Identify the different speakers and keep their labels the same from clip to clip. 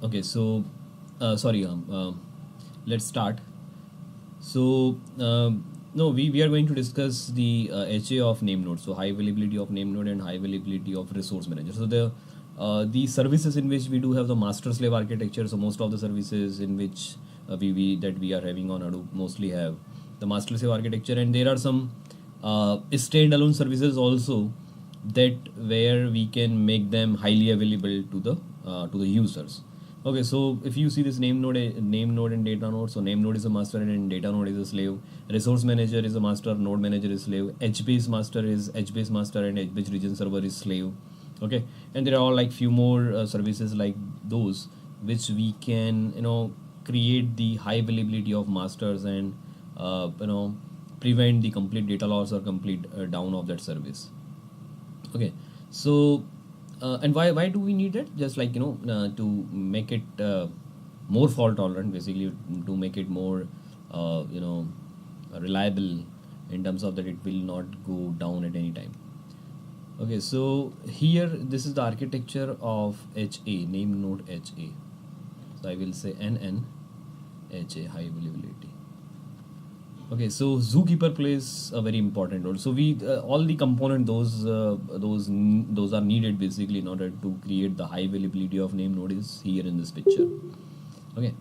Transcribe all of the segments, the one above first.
Speaker 1: Okay, so sorry, let's start. So no, we are going to discuss the HA of name node. So high availability of name node and high availability of resource manager. So the services in which we do have the master slave architecture. So most of the services in which we are having on Hadoop mostly have the master slave architecture, and there are some standalone services also that where we can make them highly available to the users. Okay, so if you see this name node and data node, so name node is a master and data node is a slave. Resource manager is a master, node manager is slave. HBase master is HBase master and HBase region server is slave. Okay, and there are all like few more services like those which we can create the high availability of masters and prevent the complete data loss or complete down of that service. Okay, so and why do we need it? Just like to make it more fault tolerant, basically to make it more reliable in terms of that it will not go down at any time. Okay, so here this is the architecture of HA, name node HA. So I will say NN HA, high availability. Okay, so Zookeeper plays a very important role. So we all the component those are needed basically in order to create the high availability of name node is here in this picture. Okay,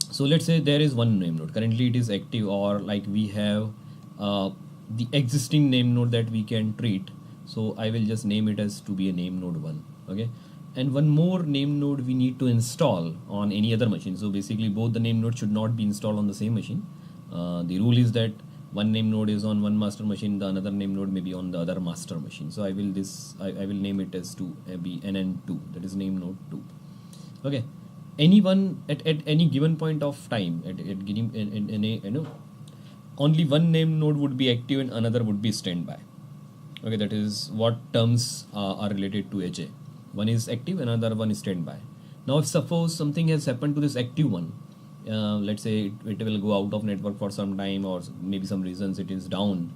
Speaker 1: so let's say there is one name node. Currently it is active, or like we have the existing name node that we can treat. So I will just name it as to be a name node 1. Okay, and one more name node we need to install on any other machine. So basically both the name nodes should not be installed on the same machine. The rule is that one name node is on one master machine, the another name node may be on the other master machine. So I will name it as to be NN2, that is name node 2. Okay, anyone at any given point of time only one name node would be active and another would be standby. Okay, that is what terms are related to HA. One is active, another one is standby. Now if suppose something has happened to this active one, let's say it will go out of network for some time, or maybe some reasons it is down,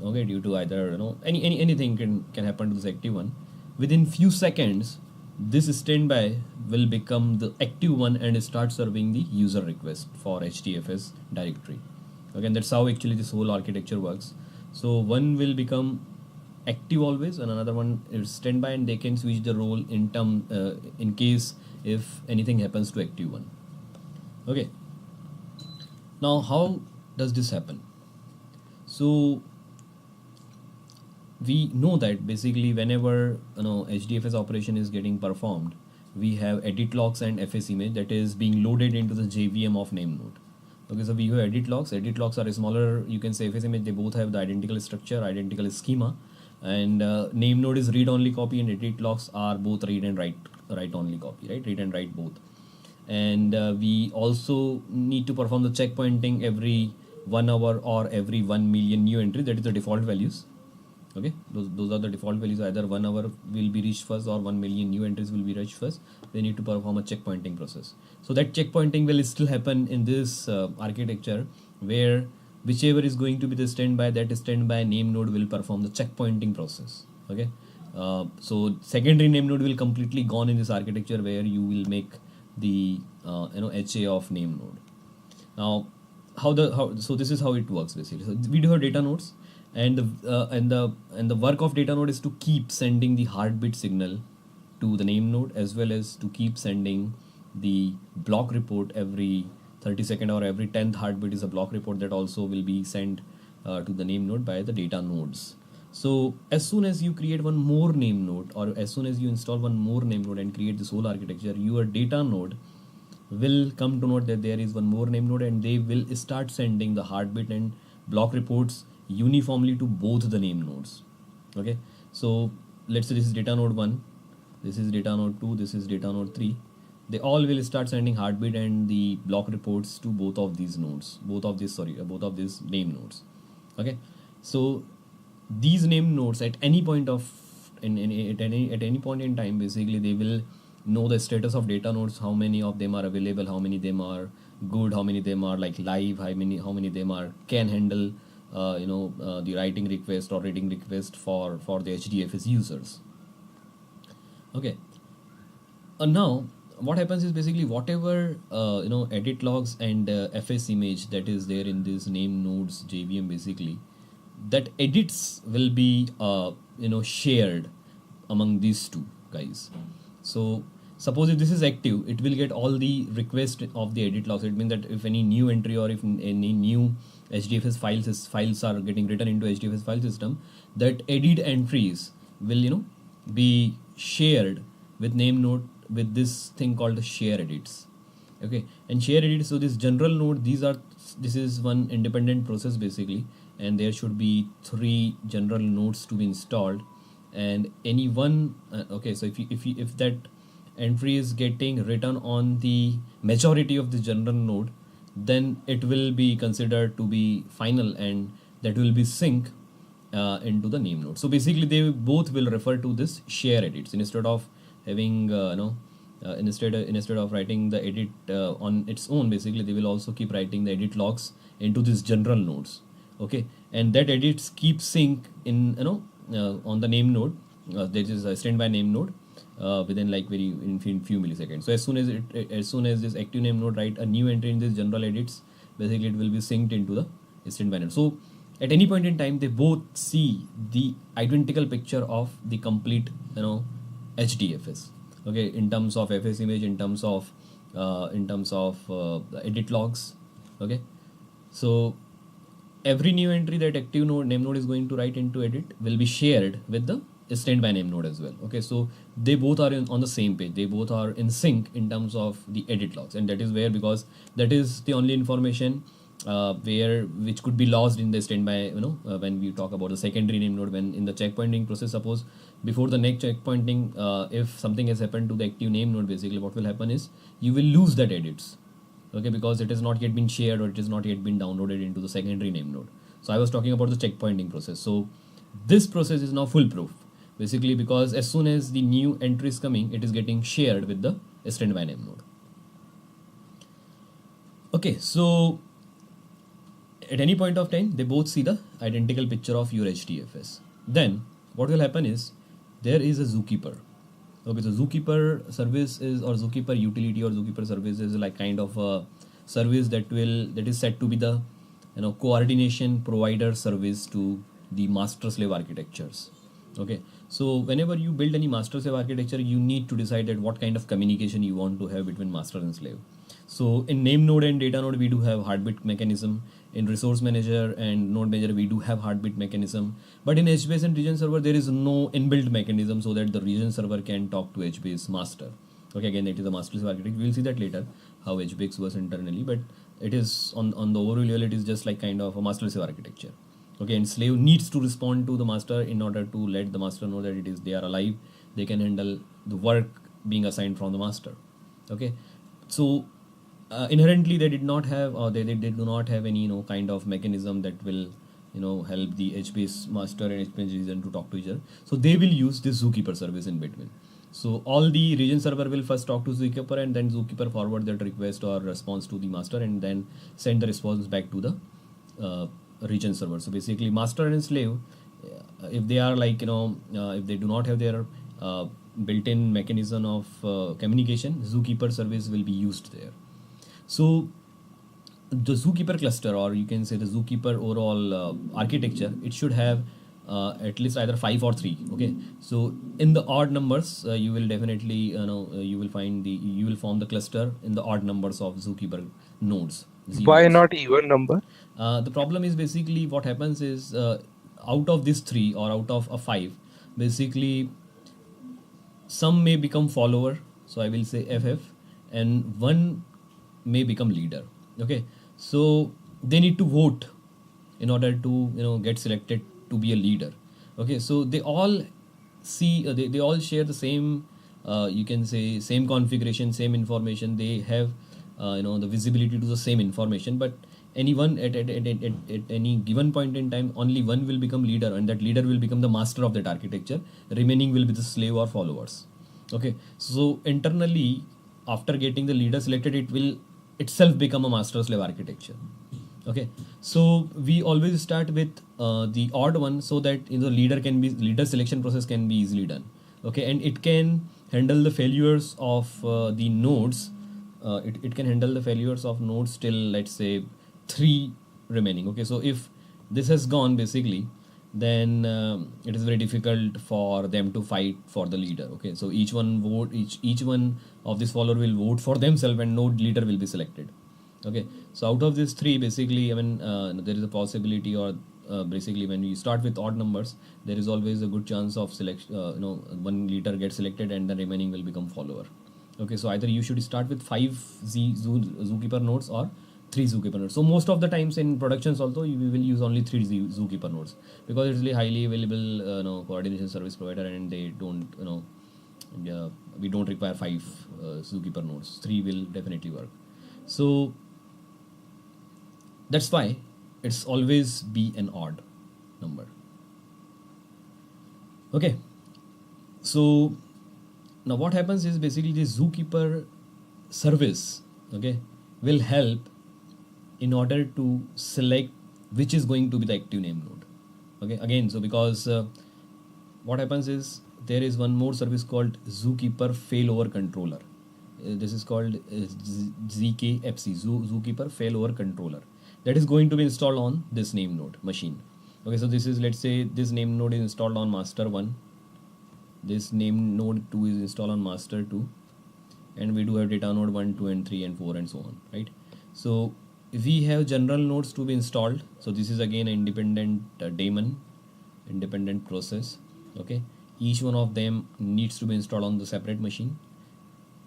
Speaker 1: okay, due to either anything can happen to this active one. Within few seconds this standby will become the active one and start serving the user request for HDFS directory. Okay, and that's how actually this whole architecture works. So one will become active always and another one is standby, and they can switch the role in case if anything happens to active one. Okay, now how does this happen? So we know that basically whenever HDFS operation is getting performed, we have edit logs and FS image that is being loaded into the JVM of name node. Okay, so we have edit logs. Edit logs are a smaller, you can say, FS image. They both have the identical structure, identical schema, and name node is read only copy, and edit logs are both read and write only copy, right? Read and write both. And we also need to perform the checkpointing every 1 hour or every 1 million new entry. That is the default values. Okay, those are the default values. Either 1 hour will be reached first or 1 million new entries will be reached first. They need to perform a checkpointing process. So that checkpointing will still happen in this architecture, where whichever is going to be the standby, that standby name node will perform the checkpointing process. Okay, so secondary name node will completely gone in this architecture, where you will make the HA of name node. Now so this is how it works basically. So we do have data nodes, and the work of data node is to keep sending the heartbeat signal to the name node, as well as to keep sending the block report every 30-second or every 10th heartbeat is a block report that also will be sent to the name node by the data nodes. So as soon as you create one more name node, or as soon as you install one more name node and create this whole architecture, your data node will come to know that there is one more name node, and they will start sending the heartbeat and block reports uniformly to both the name nodes. Okay, so let's say this is data node 1, this is data node 2, this is data node 3. They all will start sending heartbeat and the block reports to both of these nodes, both of these name nodes. Okay, so these name nodes at any point of at any point in time, basically they will know the status of data nodes, how many of them are available, how many of them are good, how many of them are like live, how many of them are can handle the writing request or reading request for the HDFS users. Okay, now what happens is basically whatever edit logs and FS image that is there in this name nodes JVM, basically that edits will be shared among these two guys. So suppose if this is active, it will get all the requests of the edit logs. It means that if any new entry or if any new HDFS files are getting written into HDFS file system, that edit entries will be shared with name node with this thing called the share edits. Okay, and share edits, so this general node, this is one independent process basically, and there should be 3 general nodes to be installed, and any one okay, so if that entry is getting written on the majority of the general node, then it will be considered to be final, and that will be sync into the name node. So basically they both will refer to this share edits instead of having instead of writing the edit on its own. Basically they will also keep writing the edit logs into these general nodes. Okay, and that edits keep sync in on the name node. There is a standby name node within like in few milliseconds. So as soon as this active name node write a new entry in this general edits, basically it will be synced into the standby node. So at any point in time they both see the identical picture of the complete HDFS. Okay, in terms of FS image, in terms of edit logs. Okay, so every new entry that active name node is going to write into edit will be shared with the standby name node as well. Okay, so they both are on the same page, they both are in sync in terms of the edit logs, and that is where, because that is the only information which could be lost in the standby when we talk about the secondary name node. When in the checkpointing process, suppose before the next checkpointing, if something has happened to the active name node, basically what will happen is you will lose that edits. Okay, because it has not yet been shared or it has not yet been downloaded into the secondary name node. So I was talking about the checkpointing process. So this process is now foolproof basically, because as soon as the new entry is coming, it is getting shared with the standby name node. Okay, so at any point of time they both see the identical picture of your HDFS. Then what will happen is there is a Zookeeper. Okay, so Zookeeper service is, or Zookeeper utility or Zookeeper service is like kind of a service that is said to be the coordination provider service to the master slave architectures. Okay, so whenever you build any master slave architecture, you need to decide that what kind of communication you want to have between master and slave. So in name node and data node we do have heartbeat mechanism. In resource manager and node manager we do have heartbeat mechanism, but in HBase and region server there is no inbuilt mechanism so that the region server can talk to HBase master. Okay, again it is a master slave architecture. We will see that later how HBase works internally, but it is on the overall level it is just like kind of a master slave architecture. Okay, and slave needs to respond to the master in order to let the master know that they are alive, they can handle the work being assigned from the master. Okay, so inherently they did not have, or they do not have any kind of mechanism that will help the HBase master and HBase region to talk to each other. So they will use this Zookeeper service in between. So all the region server will first talk to Zookeeper, and then Zookeeper forward that request or response to the master, and then send the response back to the region server. So basically master and slave, if they are like if they do not have their built-in mechanism of communication, Zookeeper service will be used there. So the Zookeeper cluster, or you can say the Zookeeper overall architecture, it should have at least either 5 or 3. Okay, so in the odd numbers you will definitely you will form the cluster in the odd numbers of Zookeeper nodes.
Speaker 2: Why not even number?
Speaker 1: The problem is basically what happens is out of these 3 or out of a 5, basically some may become follower, so I will say FF, and one may become leader. Okay, so they need to vote in order to get selected to be a leader. Okay, so they all see they all share the same you can say same configuration, same information. They have the visibility to the same information, but anyone at any given point in time, only one will become leader, and that leader will become the master of that architecture. Remaining will be the slave or followers. Okay, so internally after getting the leader selected, it will itself become a master slave architecture. Okay, so we always start with the odd one, so that leader selection process can be easily done. Okay, and it can handle the failures of the nodes. It can handle the failures of nodes till, let's say, 3 remaining. Okay, so if this has gone basically, then it is very difficult for them to fight for the leader. Okay, so each one of this follower will vote for themselves and no leader will be selected. Okay, so out of these 3, basically, I mean, there is a possibility, or basically when we start with odd numbers, there is always a good chance of selection, one leader gets selected and the remaining will become follower. Okay, so either you should start with 5 Zookeeper nodes or 3 Zookeeper nodes. So most of the times in productions also, we will use only 3 Zookeeper nodes, because it's really highly available coordination service provider, and they don't, we don't require 5 Zookeeper nodes. 3 will definitely work. So that's why it's always be an odd number. Okay, so now what happens is basically the Zookeeper service, okay, will help in order to select which is going to be the active name node. Okay, again, so because what happens is there is one more service called Zookeeper failover controller. This is called ZKFC, Zookeeper failover controller, that is going to be installed on this name node machine. Okay, so this is, let's say, this name node is installed on master 1, this name node 2 is installed on master 2, and we do have data node 1, 2 and 3 and 4 and so on, right? So we have general nodes to be installed. So this is again an independent daemon, independent process. Okay, each one of them needs to be installed on the separate machine.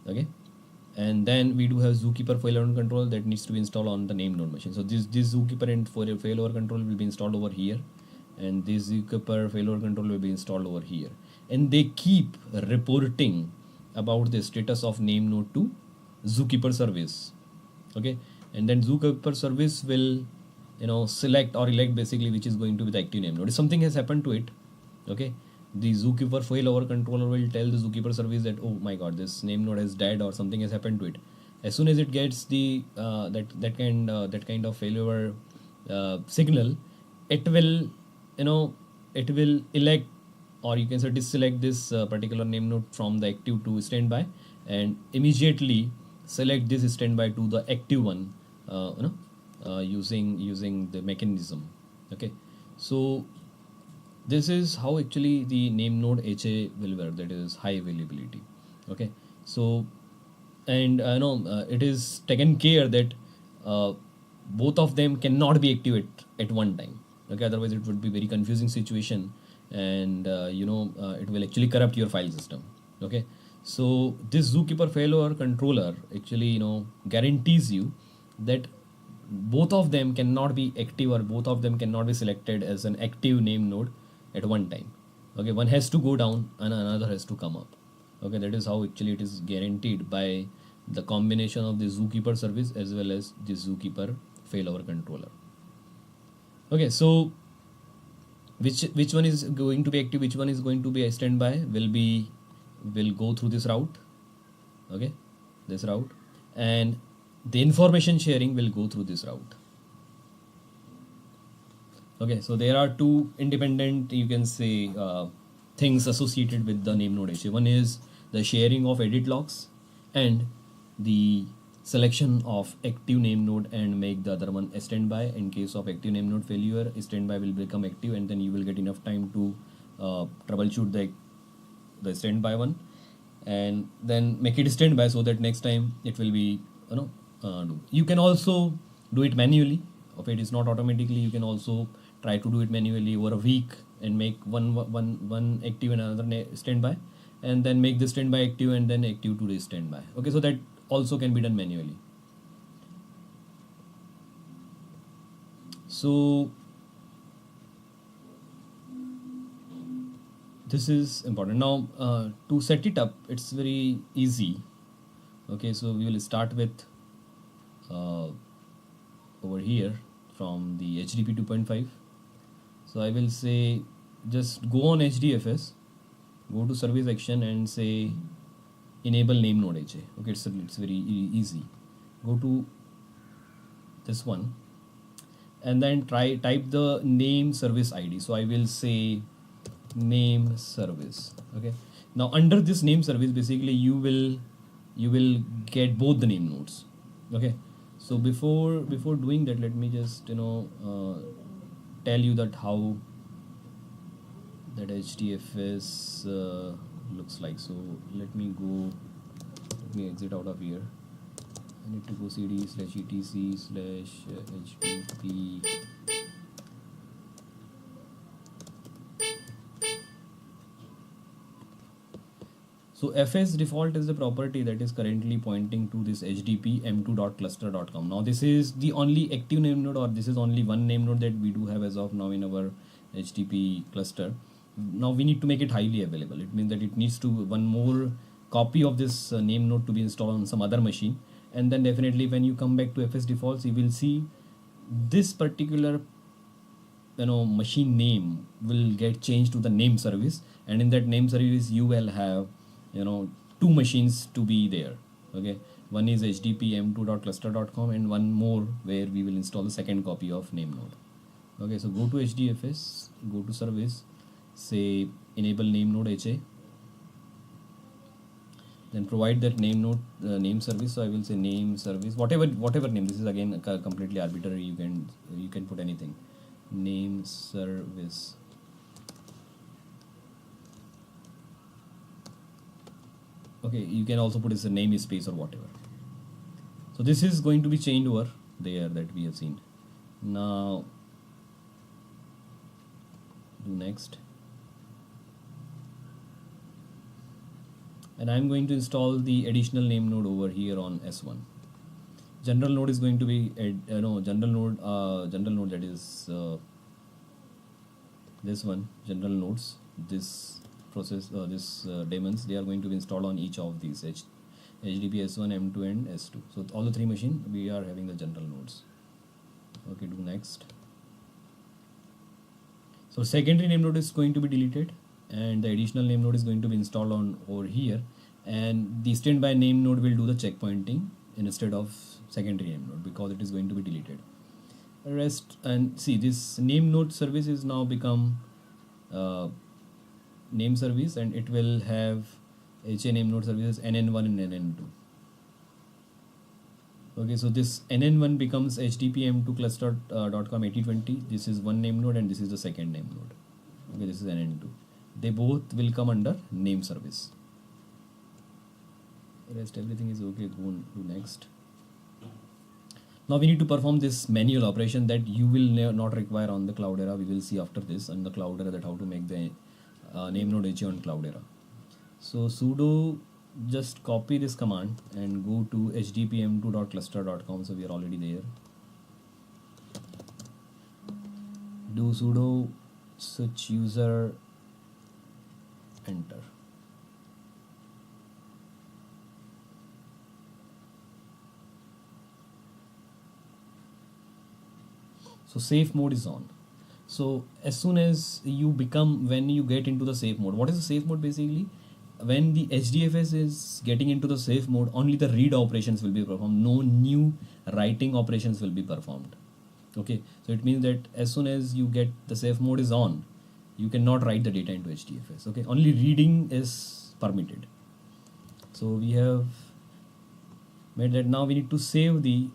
Speaker 1: Okay, and then we do have Zookeeper failover control that needs to be installed on the name node machine. So this Zookeeper and failover control will be installed over here, and this Zookeeper failover control will be installed over here, and they keep reporting about the status of name node to Zookeeper service. Okay, and then Zookeeper service will, select or elect basically which is going to be the active name node. If something has happened to it, okay, the Zookeeper failover controller will tell the Zookeeper service that, oh my god, this name node has died or something has happened to it. As soon as it gets the that kind of failover signal, it will elect, or you can say deselect this particular name node from the active to standby, and immediately select this standby to the active one, using the mechanism. Okay, so this is how actually the Namenode HA will work, that is high availability. Okay, so, and it is taken care that both of them cannot be active at one time. Okay, otherwise it would be very confusing situation, and it will actually corrupt your file system. Okay, so this Zookeeper failover controller actually guarantees you that both of them cannot be active, or both of them cannot be selected as an active name node at one time. Okay, one has to go down and another has to come up. Okay, that is how actually it is guaranteed by the combination of the Zookeeper service as well as the Zookeeper failover controller. Okay, so which one is going to be active, which one is going to be a standby will go through this route. Okay, this route, and the information sharing will go through this route. Okay, so there are two independent, you can say, things associated with the Namenode HA. One is the sharing of edit logs and the selection of active name node and make the other one a standby. In case of active name node failure, standby will become active, and then you will get enough time to troubleshoot the standby one, and then make it standby so that next time it will be do. You can also do it manually. If it is not automatically, you can also try to do it manually over a week and make one active and another standby, and then make the standby active and then active to the standby. Okay, so that also can be done manually. So this is important. Now to set it up, it's very easy. Okay, so we will start with over here from the HDP 2.5. So I will say just go on HDFS, go to service action and say enable Namenode HA. Okay, it's very easy. Go to this one and then type the name service ID. So I will say name service. Okay, Now under this name service, basically you will get both the name nodes. Okay, so before doing that, let me just tell you that how that HDFS looks like. So let me exit out of here. I need to go cd/etc/HDP. So FS default is the property that is currently pointing to this HDP m2.cluster.com. Now this is the only active name node, or this is only one name node that we do have as of now in our HDP cluster. Now we need to make it highly available. It means that it needs to one more copy of this name node to be installed on some other machine, and then definitely when you come back to FS defaults, you will see this particular machine name will get changed to the name service, and in that name service you will have two machines to be there. Okay, one is HDP m2.cluster.com and one more where we will install the second copy of name node. Okay, so go to HDFS, go to service, say enable Namenode HA, then provide that name node name service. So I will say name service, whatever name. This is again completely arbitrary. You can put anything. Name service. Okay, you can also put as a name space or whatever. So this is going to be changed over there that we have seen. Now do next, and I'm going to install the additional name node over here on S1. General node is going to be general node that is this one. General nodes, this process, daemons, they are going to be installed on each of these HDP S1, M2 and S2. So all the three machines we are having the general nodes. Okay, do next. So secondary name node is going to be deleted, and the additional name node is going to be installed on over here, and the standby name node will do the checkpointing instead of secondary name node because it is going to be deleted. Rest, and see, this name node service is now become name service, and it will have HA name node services NN1 and NN2. Okay, so this NN1 becomes HDP m2 cluster.com 8020. This is one name node and this is the second name node. Okay, this is NN2. They both will come under name service. Rest everything is okay. Go to next. Now we need to perform this manual operation that you will not require on the Cloudera. We will see after this on the Cloudera that how to make the Namenode HA on Cloudera. So sudo just copy this command and go to hdpm2.cluster.com. So we are already there. Do sudo switch user, enter. So safe mode is on. So as soon as when you get into the safe mode, what is the safe mode basically? When the HDFS is getting into the safe mode, only the read operations will be performed. No new writing operations will be performed. Okay, so it means that as soon as you get the safe mode is on, you cannot write the data into HDFS. Okay, only reading is permitted. So we have made that. Now we need to save the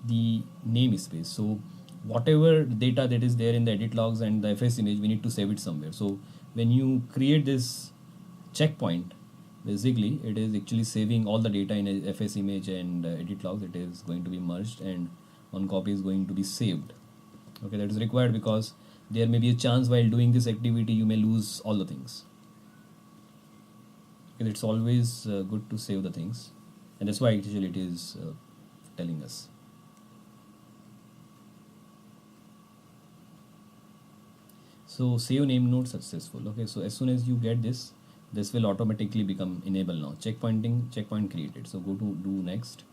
Speaker 1: the namespace. So whatever data that is there in the edit logs and the FS image, we need to save it somewhere. So when you create this checkpoint, basically it is actually saving all the data in a FS image and edit logs. It is going to be merged and one copy is going to be saved. Okay, that is required because there may be a chance while doing this activity you may lose all the things. Okay, it's always good to save the things, and that's why actually it is telling us. So save name node successful. Okay, so as soon as you get this will automatically become enable now. Checkpoint created. So go to do next.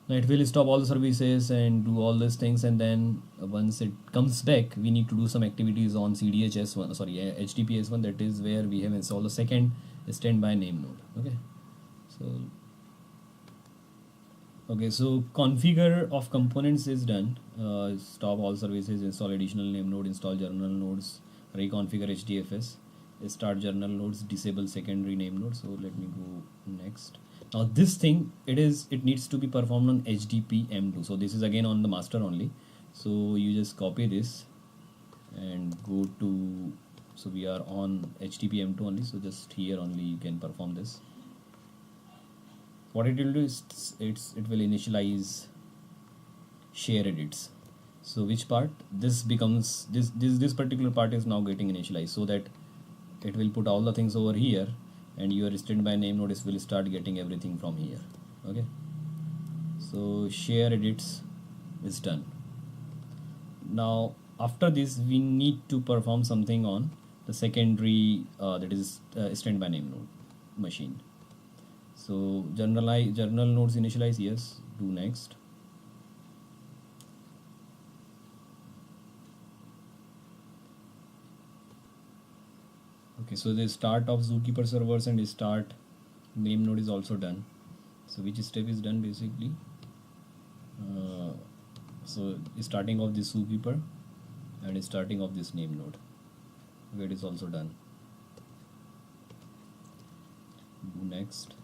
Speaker 1: Now it will stop all the services and do all these things, and then once it comes back, we need to do some activities on HDP S1. That is where we have installed the second standby name node. Okay, so configure of components is done. Stop all services, install additional name node, install journal nodes, reconfigure HDFS. start journal nodes, disable secondary name node. So let me go next. Now this thing, it needs to be performed on HDP M2. So this is again on the master only. So you just copy this and go to, so we are on HDP M2 only. So just here only you can perform this. What it will do is it will initialize share edits. So which part, this becomes this particular part is now getting initialized, so that it will put all the things over here and your standby name node will start getting everything from here. Okay, so share edits is done. Now after this we need to perform something on the secondary that is standby name node machine. So journal nodes initialize, yes, do next. Okay, so the start of Zookeeper servers and start name node is also done. So which step is done basically? So starting of this Zookeeper and starting of this name node, where it is also done. Do next.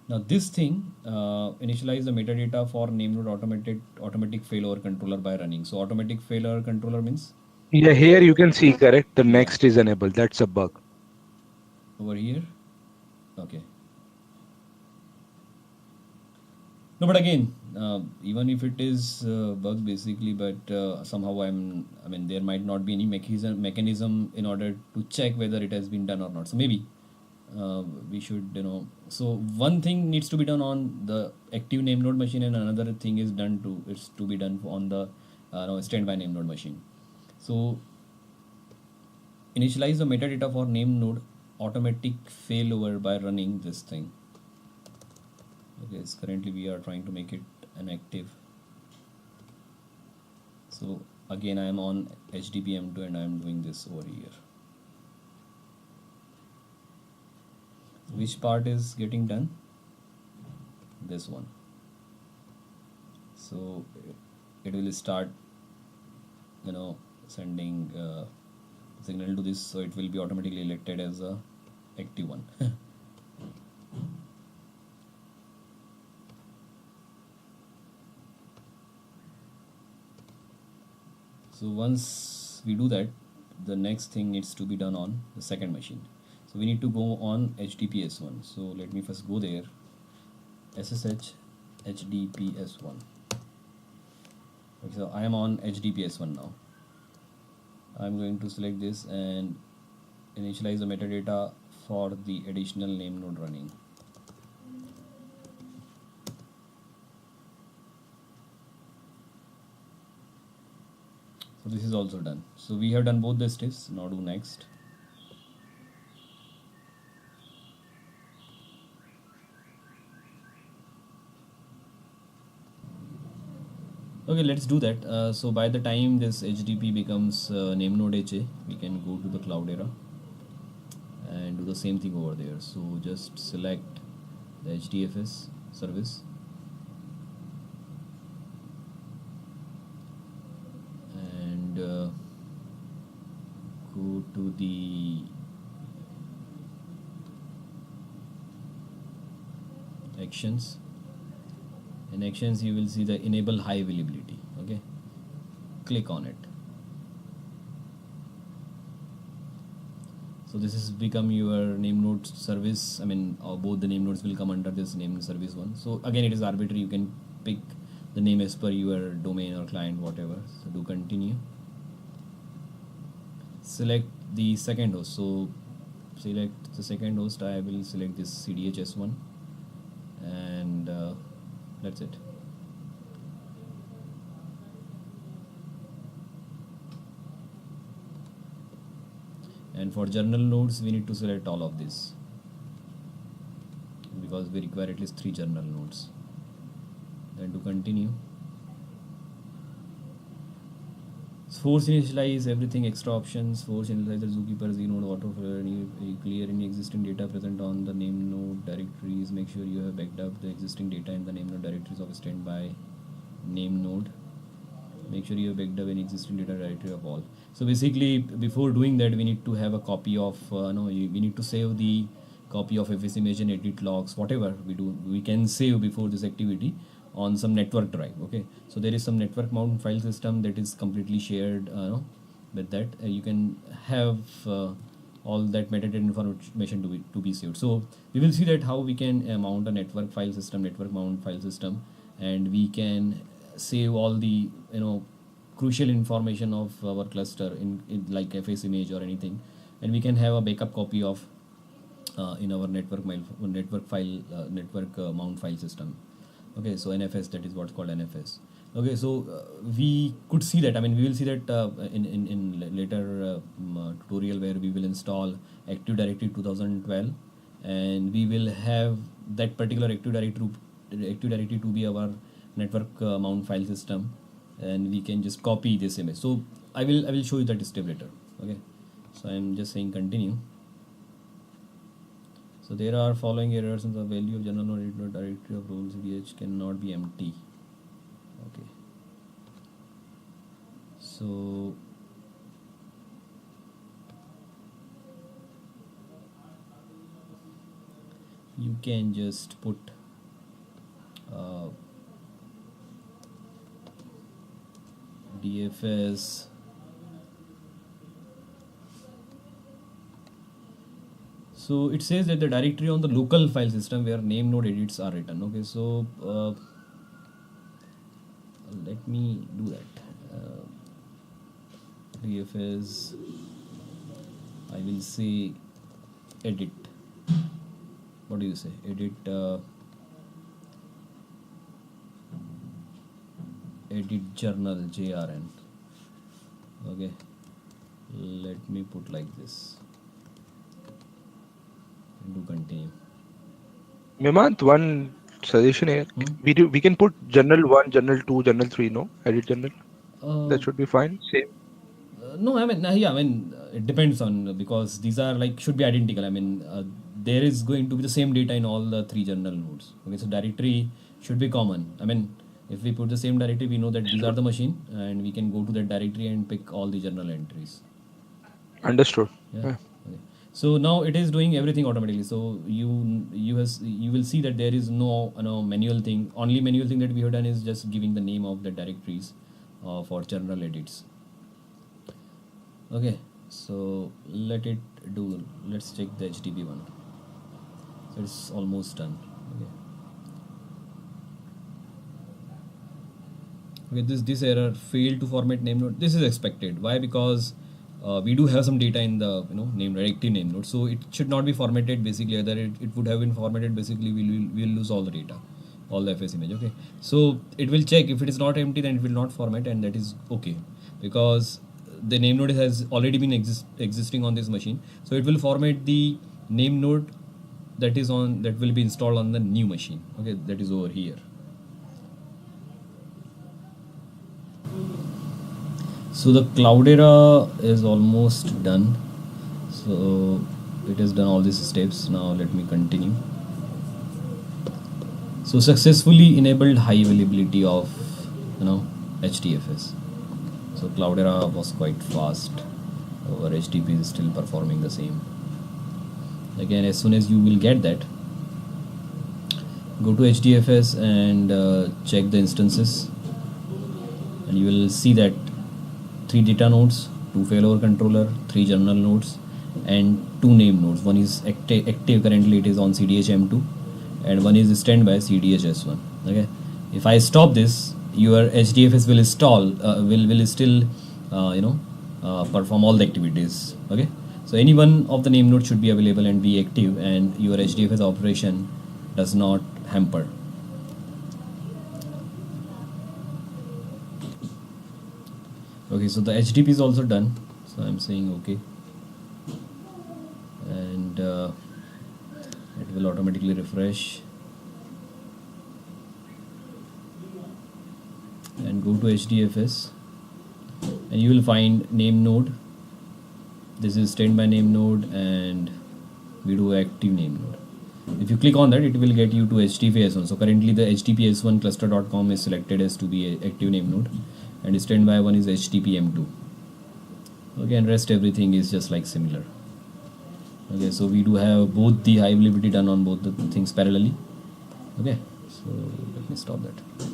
Speaker 1: Now this thing initialize the metadata for name node automatic failover controller by running. So automatic failover controller means,
Speaker 2: Yeah, here you can see, correct, the
Speaker 1: Yeah.
Speaker 2: next is enabled. That's a bug.
Speaker 1: over here. Okay. No, but again, even if it is bug basically, but somehow I mean there might not be any mechanism in order to check whether it has been done or not. So maybe we should, so one thing needs to be done on the active name node machine and another thing is to be done on the standby name node machine. So initialize the metadata for name node automatic failover by running this thing. Okay, so currently we are trying to make it an active. So again I am on HDP M2 and I am doing this over here. Which part is getting done? This one. So it will start sending signal to this, so it will be automatically elected as a active one. So once we do that, the next thing needs to be done on the second machine. So we need to go on HDPS1. So let me first go there. SSH HDPS1. Okay, so I am on HDPS1 now. I'm going to select this and initialize the metadata for the additional name node running. So this is also done. So we have done both the steps. Now do next. Okay, let's do that. So by the time this HDP becomes Namenode HA, we can go to the Cloudera and do the same thing over there. So just select the HDFS service and go to the actions. In actions you will see the enable high availability. Okay, click on it. So this has become your Namenode service. I mean both the name nodes will come under this Namenode service one. So again it is arbitrary, you can pick the name as per your domain or client, whatever. So do continue. Select the second host. So select the second host. I will select this CDHS1 and that's it. And for journal nodes we need to select all of this because we require at least 3 journal nodes. Then to continue. Force initialize everything, extra options. Force initialize the Zookeeper Z-node auto clear any existing data present on the name node directories. Make sure you have backed up the existing data in the name node directories of standby name node. make sure you have backed up any existing data directory of all. So basically, before doing that, we need to have a copy of we need to save the copy of FS image and edit logs, whatever we do, we can save before this activity on some network drive. Okay, so there is some network mount file system that is completely shared with that. You can have all that metadata information to be saved. So we will see that how we can mount a network mount file system, and we can save all the crucial information of our cluster in like FS image or anything, and we can have a backup copy of in our network mount file system. Okay, so NFS, that is what's called NFS. Okay, so we could see that. I mean, we will see that in later tutorial, where we will install Active Directory 2012, and we will have that particular Active Directory to be our network mount file system, and we can just copy this image. So I will show you that step later. Okay, so I'm just saying continue. So there are following errors, and the value of general node directory of role CDH cannot be empty. Okay, so you can just put DFS So it says that the directory on the local file system where name node edits are written. Okay, so let me do that. DFS, I will say edit. What do you say? Edit edit journal JRN. Okay, let me put like this. Do continue.
Speaker 2: Mimant, one suggestion here. We can put journal 1, journal 2, journal 3, no? Edit journal. That should be fine. Same.
Speaker 1: No, I mean, yeah, I mean, it depends on, because these are like should be identical. I mean, there is going to be the same data in all the 3 journal nodes. Okay, so directory should be common. I mean, if we put the same directory, we know that these are the machine, and we can go to that directory and pick all the journal entries.
Speaker 2: Understood.
Speaker 1: Yeah. Okay. So now it is doing everything automatically. So you will see that there is no manual thing. Only manual thing that we have done is just giving the name of the directories for journal edits. Okay, so let it do. Let's check the HDP one. So it's almost done. Okay, this error, failed to format name node. This is expected. Why? Because we do have some data in the active name node, so it should not be formatted. Basically, either it would have been formatted. Basically, we'll lose all the data, all the FS image. Okay, so it will check. If it is not empty, then it will not format, and that is okay, because the name node has already been existing on this machine. So it will format the name node that will be installed on the new machine. Okay, that is over here. So the Cloudera is almost done. So it has done all these steps. Now let me continue. So successfully enabled high availability of HDFS. So Cloudera was quite fast. Our HDP is still performing the same. Again, as soon as you will get that, go to HDFS and check the instances, and you will see that 3 data nodes, 2 failover controller, 3 journal nodes, and 2 name nodes. One is active currently, it is on CDH M2, and one is standby CDH S1. Okay, if I stop this, your HDFS will install will still perform all the activities. Okay, so any one of the name nodes should be available and be active, and your HDFS operation does not hamper. Okay, so the HDP is also done, so I'm saying okay, and it will automatically refresh, and go to HDFS, and you will find name node. This is standby name node, and we do active name node. If you click on that, it will get you to HDP S1. So currently the HDP S1 cluster.com is selected as to be a active name node. and standby one is HTTP M2. Okay, and rest everything is just like similar. Okay, so we do have both the high availability done on both the things parallelly. Okay, so let me stop that.